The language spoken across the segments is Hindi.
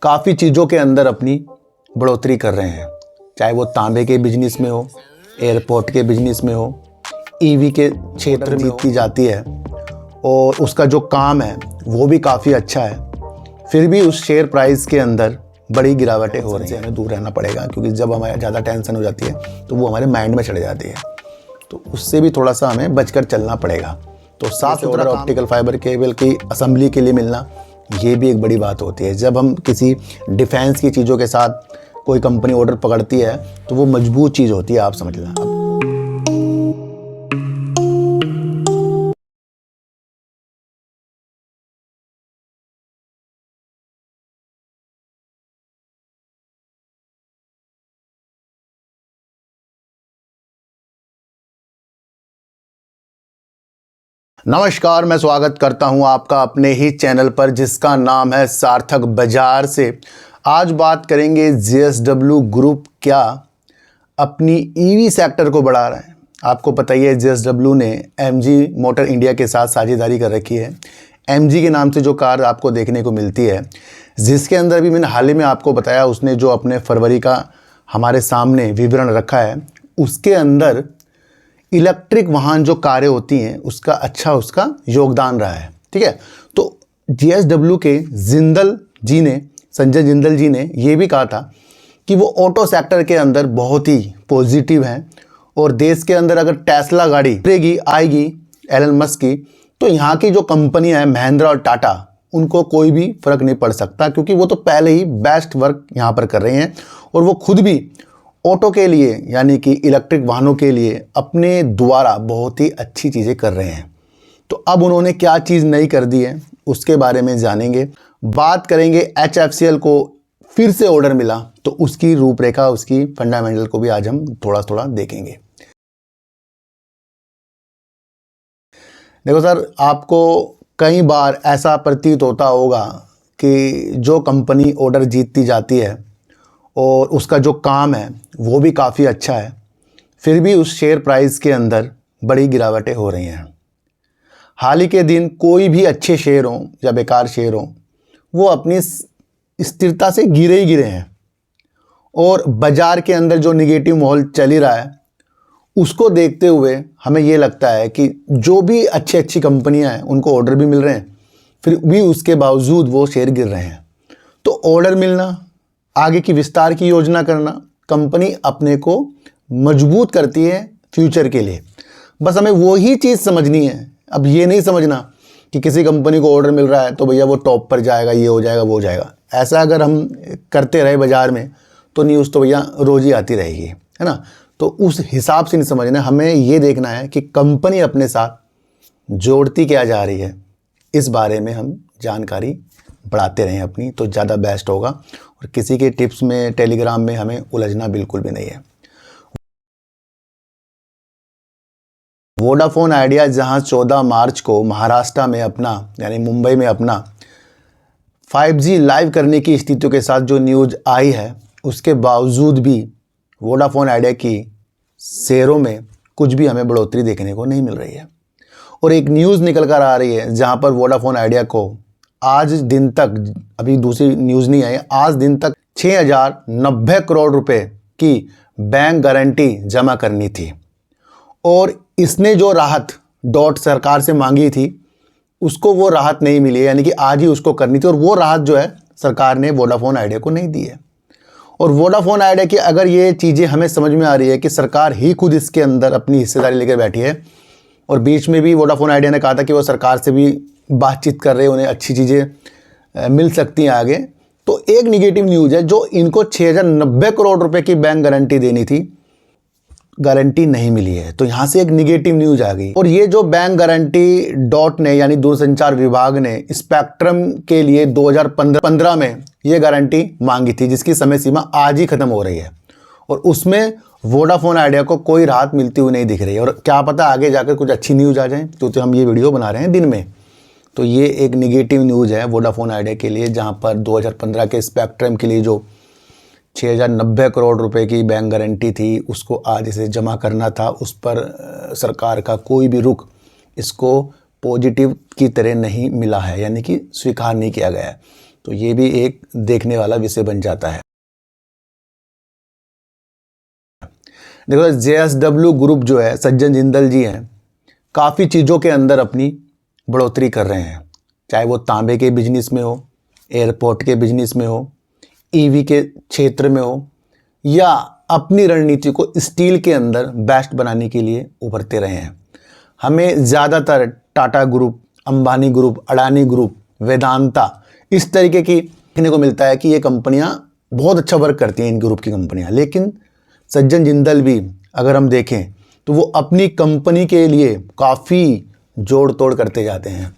काफ़ी चीज़ों के अंदर अपनी बढ़ोतरी कर रहे हैं, चाहे वो तांबे के बिजनेस में हो, एयरपोर्ट के बिजनेस में हो, ईवी के क्षेत्र में की जाती है और उसका जो काम है वो भी काफ़ी अच्छा है। फिर भी उस शेयर प्राइस के अंदर बड़ी गिरावटें हो रही हैं। हमें दूर रहना पड़ेगा, क्योंकि जब हमारे ज़्यादा टेंशन हो जाती है तो वो हमारे माइंड में चढ़ जाती है, तो उससे भी थोड़ा सा हमें बचकर चलना पड़ेगा। तो साफ सुथरा ऑप्टिकल फाइबर केबल की असेंबली के लिए मिलना, ये भी एक बड़ी बात होती है। जब हम किसी डिफेंस की चीज़ों के साथ कोई कंपनी ऑर्डर पकड़ती है तो वो मजबूत चीज़ होती है, आप समझ लें। नमस्कार, मैं स्वागत करता हूं आपका अपने ही चैनल पर जिसका नाम है सार्थक बाजार से। आज बात करेंगे JSW ग्रुप क्या अपनी ईवी सेक्टर को बढ़ा रहा है। आपको पता ही है JSW ने MG मोटर इंडिया के साथ साझेदारी कर रखी है। MG के नाम से जो कार आपको देखने को मिलती है, जिसके अंदर भी मैंने हाल ही में आपको बताया, उसने जो अपने फरवरी का हमारे सामने विवरण रखा है, उसके अंदर इलेक्ट्रिक वाहन जो कारें होती हैं उसका अच्छा उसका योगदान रहा है। ठीक है, तो JSW के संजय जिंदल जी ने ये भी कहा था कि वो ऑटो सेक्टर के अंदर बहुत ही पॉजिटिव हैं और देश के अंदर अगर टेस्ला गाड़ी आएगी एलन मस्क की, तो यहाँ की जो कंपनियां हैं महिंद्रा और टाटा, उनको कोई भी फर्क नहीं पड़ सकता, क्योंकि वो तो पहले ही बेस्ट वर्क यहाँ पर कर रहे हैं और वो खुद भी ऑटो के लिए यानी कि इलेक्ट्रिक वाहनों के लिए अपने द्वारा बहुत ही अच्छी चीज़ें कर रहे हैं। तो अब उन्होंने क्या चीज़ नई कर दी है उसके बारे में जानेंगे। बात करेंगे HFCL को फिर से ऑर्डर मिला, तो उसकी रूपरेखा, उसकी फंडामेंटल को भी आज हम थोड़ा थोड़ा देखेंगे। देखो सर, आपको कई बार ऐसा प्रतीत होता होगा कि जो कंपनी ऑर्डर जीतती जाती है और उसका जो काम है वो भी काफ़ी अच्छा है, फिर भी उस शेयर प्राइस के अंदर बड़ी गिरावटें हो रही हैं। हाल ही के दिन कोई भी अच्छे शेयर हों या बेकार शेयर हों, वो अपनी स्थिरता से गिरे ही गिरे हैं और बाज़ार के अंदर जो निगेटिव माहौल चल ही रहा है, उसको देखते हुए हमें ये लगता है कि जो भी अच्छी कंपनियां हैं उनको ऑर्डर भी मिल रहे हैं, फिर भी उसके बावजूद वो शेयर गिर रहे हैं। तो ऑर्डर मिलना, आगे की विस्तार की योजना करना, कंपनी अपने को मजबूत करती है फ्यूचर के लिए। बस हमें वही चीज़ समझनी है। अब ये नहीं समझना कि किसी कंपनी को ऑर्डर मिल रहा है तो भैया वो टॉप पर जाएगा, ये हो जाएगा, वो हो जाएगा। ऐसा अगर हम करते रहे बाज़ार में तो न्यूज़ तो भैया रोज़ ही आती रहेगी, है ना। तो उस हिसाब से नहीं समझना, हमें ये देखना है कि कंपनी अपने साथ जोड़ती क्या जा रही है। इस बारे में हम जानकारी बढ़ाते रहें अपनी, तो ज़्यादा बेस्ट होगा। और किसी के टिप्स में, टेलीग्राम में हमें उलझना बिल्कुल भी नहीं है। वोडाफोन आइडिया जहां 14 मार्च को महाराष्ट्र में अपना यानी मुंबई में अपना 5G लाइव करने की स्थितियों के साथ जो न्यूज़ आई है, उसके बावजूद भी वोडाफोन आइडिया की शेयरों में कुछ भी हमें बढ़ोतरी देखने को नहीं मिल रही है। और एक न्यूज़ निकल कर आ रही है जहां पर वोडाफोन आइडिया को आज दिन तक, अभी दूसरी न्यूज़ नहीं आई, आज दिन तक 6090 करोड़ रुपए की बैंक गारंटी जमा करनी थी और इसने जो राहत डॉट सरकार से मांगी थी उसको वो राहत नहीं मिली, यानी कि आज ही उसको करनी थी। और वो राहत जो है सरकार ने वोडाफोन आइडिया को नहीं दी है। और वोडाफोन आइडिया की अगर ये चीज़ें हमें समझ में आ रही है कि सरकार ही खुद इसके अंदर अपनी हिस्सेदारी लेकर बैठी है, और बीच में भी वोडाफोन आइडिया ने कहा था कि वो सरकार से भी बातचीत कर रहे हैं, उन्हें अच्छी चीज़ें मिल सकती हैं आगे, तो एक निगेटिव न्यूज़ है जो इनको 6090 करोड़ रुपए की बैंक गारंटी देनी थी, गारंटी नहीं मिली है। तो यहाँ से एक निगेटिव न्यूज़ आ गई। और ये जो बैंक गारंटी डॉट ने यानी दूरसंचार विभाग ने स्पेक्ट्रम के लिए 2015 में ये गारंटी मांगी थी, जिसकी समय सीमा आज ही खत्म हो रही है और उसमें वोडाफोन आइडिया को कोई राहत मिलती हुई नहीं दिख रही है। और क्या पता आगे जाकर कुछ अच्छी न्यूज़ आ जाए, क्योंकि हम ये वीडियो बना रहे हैं दिन में। तो ये एक निगेटिव न्यूज़ है वोडाफोन आइडिया के लिए, जहाँ पर 2015 के स्पेक्ट्रम के लिए जो 6090 करोड़ रुपए की बैंक गारंटी थी, उसको आज इसे जमा करना था। उस पर सरकार का कोई भी रुख इसको पॉजिटिव की तरह नहीं मिला है, यानी कि स्वीकार नहीं किया गया है। तो ये भी एक देखने वाला विषय बन जाता है। देखो JSW ग्रुप जो है, सज्जन जिंदल जी हैं, काफ़ी चीज़ों के अंदर अपनी बढ़ोतरी कर रहे हैं, चाहे वो तांबे के बिजनेस में हो, एयरपोर्ट के बिजनेस में हो, ईवी के क्षेत्र में हो, या अपनी रणनीति को स्टील के अंदर बेस्ट बनाने के लिए उभरते रहे हैं। हमें ज़्यादातर Tata group, Ambani group, Adani group, Vedanta, इस तरीके की देखने को मिलता है कि ये कंपनियां बहुत अच्छा वर्क करती हैं, इन ग्रुप की कंपनियां। लेकिन सज्जन जिंदल भी अगर हम देखें तो वो अपनी कंपनी के लिए काफ़ी जोड़ तोड़ करते जाते हैं।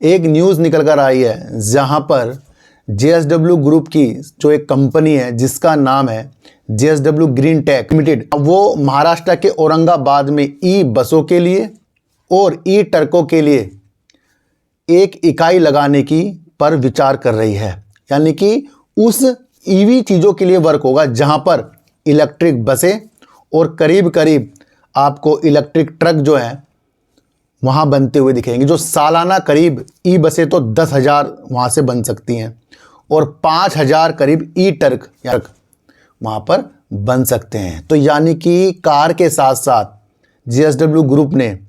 एक न्यूज़ निकल कर आई है जहां पर JSW ग्रुप की जो एक कंपनी है जिसका नाम है JSW ग्रीन टेक लिमिटेड, वो महाराष्ट्र के औरंगाबाद में ई बसों के लिए और ई ट्रकों के लिए एक इकाई लगाने की पर विचार कर रही है। यानी कि उस ईवी चीज़ों के लिए वर्क होगा जहां पर इलेक्ट्रिक बसें और करीब करीब आपको इलेक्ट्रिक ट्रक जो है वहाँ बनते हुए दिखेंगे, जो सालाना करीब ई बसें तो 10,000 वहाँ से बन सकती हैं और 5,000 करीब ई ट्रक वहाँ पर बन सकते हैं। तो यानी कि कार के साथ साथ JSW ग्रुप ने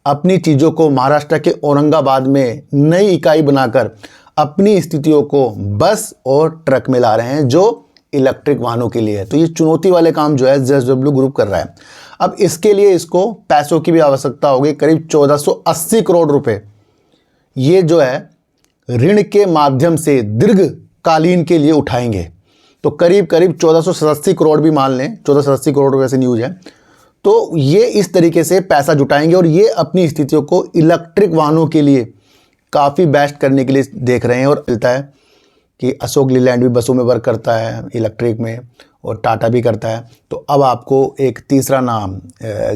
अपनी चीज़ों को महाराष्ट्र के औरंगाबाद में नई इकाई बनाकर अपनी स्थितियों को बस और ट्रक में ला रहे हैं जो इलेक्ट्रिक वाहनों के लिए है। तो ये चुनौती वाले काम जो है JSW ग्रुप कर रहा है। अब इसके लिए इसको पैसों की भी आवश्यकता होगी, करीब 1480 करोड़ रुपए ये जो है ऋण के माध्यम से दीर्घकालीन के लिए उठाएंगे। तो करीब करीब 1480 करोड़ भी मान लें, 1480 करोड़ रुपए से न्यूज़ है। तो ये इस तरीके से पैसा जुटाएंगे और ये अपनी स्थितियों को इलेक्ट्रिक वाहनों के लिए काफ़ी बेस्ट करने के लिए देख रहे हैं। और मिलता है कि अशोक लीलैंड भी बसों में वर्क करता है इलेक्ट्रिक में, और टाटा भी करता है। तो अब आपको एक तीसरा नाम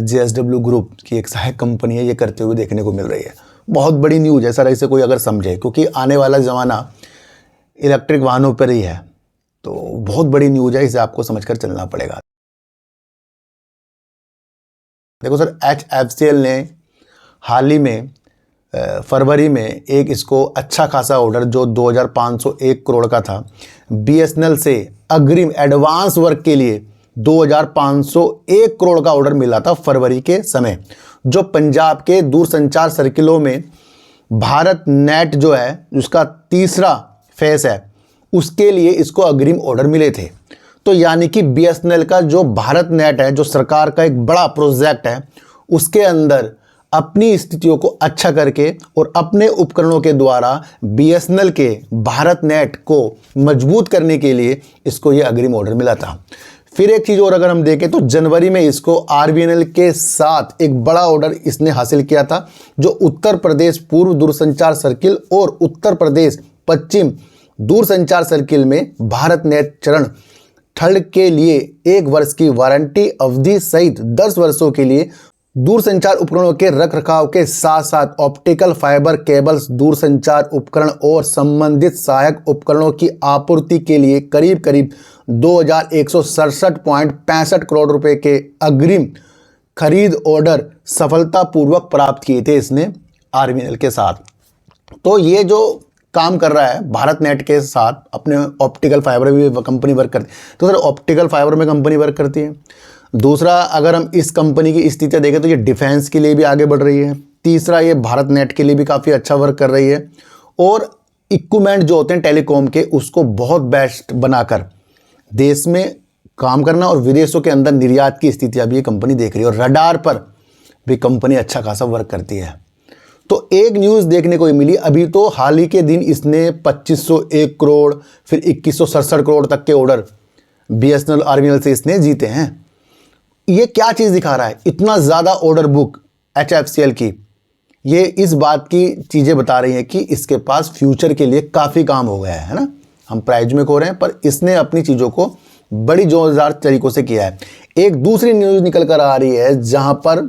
JSW ग्रुप की एक सहायक कंपनी है, ये करते हुए देखने को मिल रही है। बहुत बड़ी न्यूज़ है सर, इसे कोई अगर समझे, क्योंकि आने वाला ज़माना इलेक्ट्रिक वाहनों पर ही है। तो बहुत बड़ी न्यूज़ है, इसे आपको समझकर चलना पड़ेगा। देखो सर, HFCL ने हाल ही में फरवरी में एक इसको अच्छा खासा ऑर्डर जो 2,501 करोड़ का था BSNL से अग्रिम एडवांस वर्क के लिए 2,501 करोड़ का ऑर्डर मिला था फरवरी के समय, जो पंजाब के दूरसंचार सर्किलों में भारत नेट जो है उसका तीसरा फेस है उसके लिए इसको अग्रिम ऑर्डर मिले थे। तो यानी कि BSNL का जो भारत नेट है, जो सरकार का एक बड़ा प्रोजेक्ट है, उसके अंदर अपनी स्थितियों को अच्छा करके और अपने उपकरणों के द्वारा BSNL के भारत नेट को मजबूत करने के लिए इसको ये अग्रिम ऑर्डर मिला था। फिर एक चीज़ और अगर हम देखें तो जनवरी में इसको RVNL के साथ एक बड़ा ऑर्डर इसने हासिल किया था, जो उत्तर प्रदेश पूर्व दूरसंचार सर्किल और उत्तर प्रदेश पश्चिम दूरसंचार सर्किल में भारत नेट चरण थर्ड के लिए 1 वर्ष की वारंटी अवधि सहित 10 वर्षों के लिए दूरसंचार उपकरणों के रखरखाव के साथ साथ ऑप्टिकल फाइबर केबल्स, दूरसंचार उपकरण और संबंधित सहायक उपकरणों की आपूर्ति के लिए करीब करीब 2,167.65 करोड़ रुपए के अग्रिम खरीद ऑर्डर सफलतापूर्वक प्राप्त किए थे इसने RVNL के साथ। तो ये जो काम कर रहा है भारत नेट के साथ, अपने ऑप्टिकल फाइबर में भी कंपनी वर्क करती है। तो सर ऑप्टिकल फाइबर में कंपनी वर्क करती है। दूसरा, अगर हम इस कंपनी की स्थितियाँ देखें तो ये डिफेंस के लिए भी आगे बढ़ रही है। तीसरा, ये भारत नेट के लिए भी काफ़ी अच्छा वर्क कर रही है और इक्विपमेंट जो होते हैं टेलीकॉम के उसको बहुत बेस्ट बनाकर देश में काम करना और विदेशों के अंदर निर्यात की स्थितियाँ भी ये कंपनी देख रही है। और रडार पर भी कंपनी अच्छा खासा वर्क करती है। तो एक न्यूज़ देखने को मिली अभी, तो हाल ही के दिन इसने 2,501 करोड़ फिर 2,167 करोड़ तक के ऑर्डर BSNL RVNL से इसने जीते हैं। ये क्या चीज़ दिखा रहा है? इतना ज़्यादा ऑर्डर बुक HFCL की, ये इस बात की चीज़ें बता रही हैं कि इसके पास फ्यूचर के लिए काफ़ी काम हो गया है ना। हम प्राइज में खो रहे हैं पर इसने अपनी चीज़ों को बड़ी जोरदार तरीक़ों से किया है। एक दूसरी न्यूज़ निकल कर आ रही है जहां पर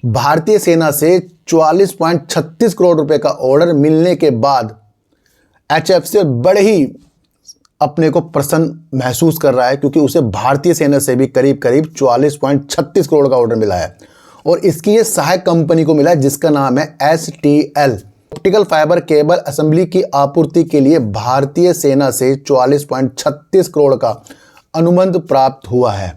भारतीय सेना से 44.36 करोड़ रुपए का ऑर्डर मिलने के बाद HFCL बड़े ही अपने को प्रसन्न महसूस कर रहा है, क्योंकि उसे भारतीय सेना से भी करीब करीब 44.36 करोड़ का ऑर्डर मिला है और इसकी ये सहायक कंपनी को मिला है जिसका नाम है STL optical fibre cable assembly की आपूर्ति के लिए भारतीय सेना से 44.36 करोड़ का अनुबंध प्राप्त हुआ है।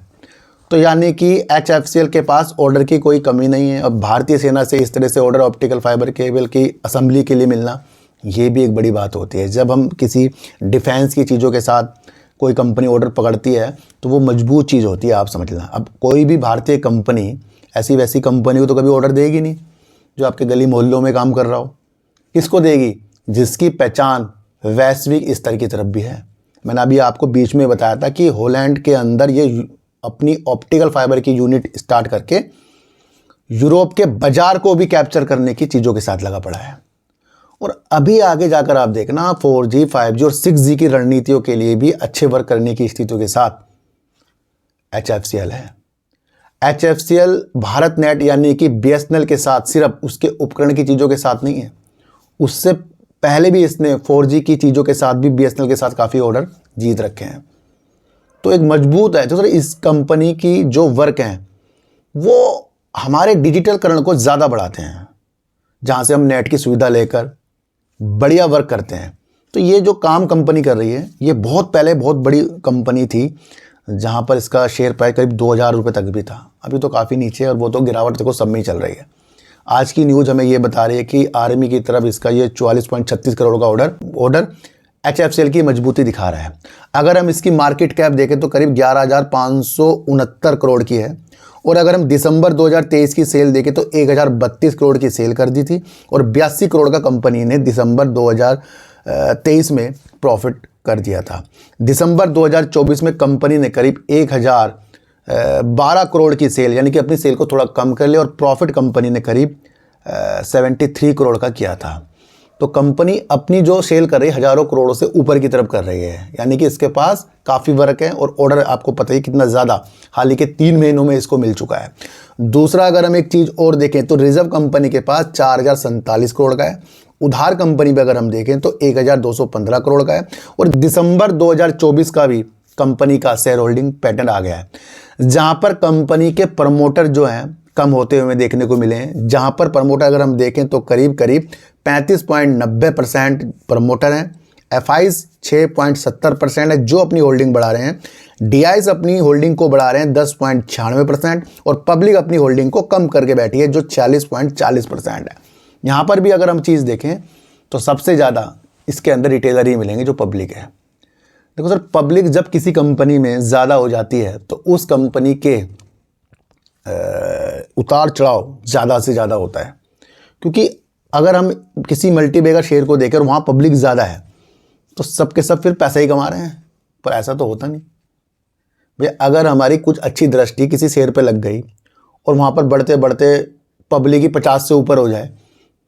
तो यानी कि HFCL के पास ऑर्डर की कोई कमी नहीं है। अब भारतीय सेना से इस तरह से ऑर्डर ऑप्टिकल फाइबर केबल की असेंबली के लिए मिलना, ये भी एक बड़ी बात होती है। जब हम किसी डिफेंस की चीज़ों के साथ कोई कंपनी ऑर्डर पकड़ती है तो वो मजबूत चीज़ होती है, आप समझ लें। अब कोई भी भारतीय कंपनी ऐसी वैसी कंपनी को तो कभी ऑर्डर देगी नहीं जो आपके गली मोहल्लों में काम कर रहा हो। किसको देगी? जिसकी पहचान वैश्विक स्तर की तरफ भी है। मैंने अभी आपको बीच में बताया था कि हॉलैंड के अंदर ये अपनी ऑप्टिकल फाइबर की यूनिट स्टार्ट करके यूरोप के बाजार को भी कैप्चर करने की चीज़ों के साथ लगा पड़ा है। और अभी आगे जाकर आप देखना 4G, 5G और 6G की रणनीतियों के लिए भी अच्छे वर्क करने की स्थितियों के साथ HFCL है। HFCL भारत नेट यानी कि BSNL के साथ सिर्फ उसके उपकरण की चीज़ों के साथ नहीं है, उससे पहले भी इसने 4G की चीज़ों के साथ भी BSNL के साथ काफ़ी ऑर्डर जीत रखे हैं। तो एक मजबूत है। तो सर इस कंपनी की जो वर्क हैं वो हमारे डिजिटलकरण को ज़्यादा बढ़ाते हैं, जहाँ से हम नेट की सुविधा लेकर बढ़िया वर्क करते हैं। तो ये जो काम कंपनी कर रही है ये बहुत पहले बहुत बड़ी कंपनी थी, जहाँ पर इसका शेयर प्राइस करीब 2000 रुपये तक भी था। अभी तो काफ़ी नीचे है और वो तो गिरावट देखो सब में ही चल रही है। आज की न्यूज़ हमें ये बता रही है कि आर्मी की तरफ इसका ये 44.36 करोड़ का ऑर्डर HFCL की मजबूती दिखा रहा है। अगर हम इसकी मार्केट कैप देखें तो करीब 11,569 करोड़ की है। और अगर हम दिसंबर 2023 की सेल देखें तो 1032 करोड़ की सेल कर दी थी और 82 करोड़ का कंपनी ने दिसंबर 2023 में प्रॉफिट कर दिया था। दिसंबर 2024 में कंपनी ने करीब 1012 करोड़ की सेल यानी कि अपनी सेल को थोड़ा कम कर लिया और प्रॉफिट कंपनी ने करीब 73 करोड़ का किया था। तो कंपनी अपनी जो सेल कर रही है हज़ारों करोड़ों से ऊपर की तरफ कर रही है, यानी कि इसके पास काफ़ी वर्क है और ऑर्डर आपको पता ही कितना ज़्यादा हाल ही के 3 महीनों में इसको मिल चुका है। दूसरा, अगर हम एक चीज़ और देखें तो रिजर्व कंपनी के पास 4047 करोड़ का है। उधार कंपनी पे अगर हम देखें तो 1215 करोड़ का है। और दिसंबर 2024 का भी कंपनी का शेयर होल्डिंग पैटर्न आ गया है, जहाँ पर कंपनी के प्रमोटर जो हैं कम होते हुए देखने को मिले हैं। जहाँ पर प्रमोटर अगर हम देखें तो करीब 35.90% प्रमोटर हैं। FIs 6.70% है जो अपनी होल्डिंग बढ़ा रहे हैं। DIs अपनी होल्डिंग को बढ़ा रहे हैं 10.96% और पब्लिक अपनी होल्डिंग को कम करके बैठी है जो 40.40% है। यहाँ पर भी अगर हम चीज़ देखें तो सबसे ज़्यादा इसके अंदर रिटेलर ही मिलेंगे जो पब्लिक है। देखो सर, पब्लिक जब किसी कंपनी में ज़्यादा हो जाती है तो उस कंपनी के उतार चढ़ाव ज़्यादा से ज़्यादा होता है। क्योंकि अगर हम किसी मल्टीबैगर शेयर को देखें और वहाँ पब्लिक ज़्यादा है तो सब के सब फिर पैसा ही कमा रहे हैं, पर ऐसा तो होता नहीं भैया। अगर हमारी कुछ अच्छी दृष्टि किसी शेयर पे लग गई और वहाँ पर बढ़ते बढ़ते पब्लिक ही 50 से ऊपर हो जाए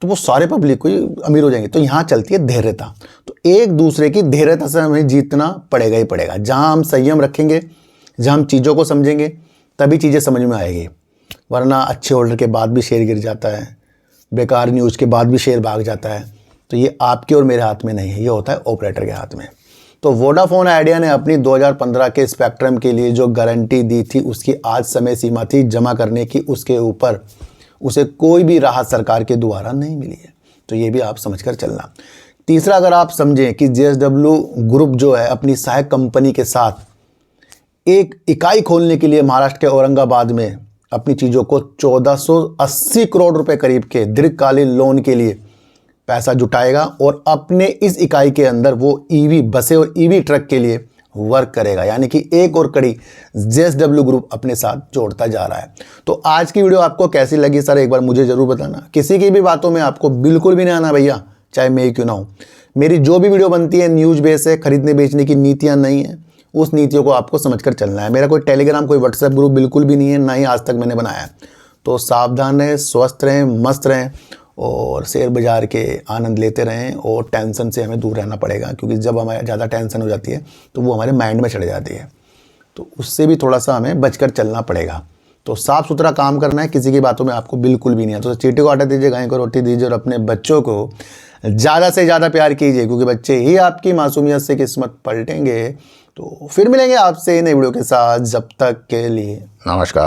तो वो सारे पब्लिक को ही अमीर हो जाएंगे। तो यहाँ चलती है धैर्यता। तो एक दूसरे की धैर्यता से हमें जीतना पड़ेगा ही पड़ेगा। जहाँ हम संयम रखेंगे, जहाँ हम चीज़ों को समझेंगे, तभी चीज़ें समझ में आएगी। वरना अच्छे होल्डर के बाद भी शेयर गिर जाता है, बेकार न्यूज़ के बाद भी शेयर भाग जाता है। तो ये आपके और मेरे हाथ में नहीं है, ये होता है ऑपरेटर के हाथ में। तो वोडाफोन आइडिया ने अपनी 2015 के स्पेक्ट्रम के लिए जो गारंटी दी थी उसकी आज समय सीमा थी जमा करने की। उसके ऊपर उसे कोई भी राहत सरकार के द्वारा नहीं मिली है। तो ये भी आप समझकर चलना। तीसरा, अगर आप समझें कि JSW ग्रुप जो है अपनी सहायक कंपनी के साथ एक इकाई खोलने के लिए महाराष्ट्र के औरंगाबाद में अपनी चीज़ों को 1480 करोड़ रुपए करीब के दीर्घकालीन लोन के लिए पैसा जुटाएगा और अपने इस इकाई के अंदर वो EV बसें और EV ट्रक के लिए वर्क करेगा। यानी कि एक और कड़ी JSW ग्रुप अपने साथ जोड़ता जा रहा है। तो आज की वीडियो आपको कैसी लगी सर, एक बार मुझे ज़रूर बताना। किसी की भी बातों में आपको बिल्कुल भी नहीं आना भैया, चाहे मैं ही क्यों ना हूँ। मेरी जो भी वीडियो बनती है न्यूज़ बेस है, खरीदने बेचने की नीतियाँ नहीं है। उस नीतियों को आपको समझकर चलना है। मेरा कोई टेलीग्राम, कोई व्हाट्सएप ग्रुप बिल्कुल भी नहीं है, ना ही आज तक मैंने बनाया है। तो सावधान रहें, स्वस्थ रहें, मस्त रहें और शेयर बाज़ार के आनंद लेते रहें। और टेंशन से हमें दूर रहना पड़ेगा, क्योंकि जब हमारे ज़्यादा टेंशन हो जाती है तो वो हमारे माइंड में चढ़ जाती है। तो उससे भी थोड़ा सा हमें बचकर चलना पड़ेगा। तो साफ़ सुथरा काम करना है, किसी की बातों में आपको बिल्कुल भी नहीं है। तो चींटी को आटा दीजिए, गाय को रोटी दीजिए और अपने बच्चों को ज़्यादा से ज़्यादा प्यार कीजिए, क्योंकि बच्चे ही आपकी मासूमियत से किस्मत पलटेंगे। तो फिर मिलेंगे आपसे नई वीडियो के साथ, जब तक के लिए नमस्कार।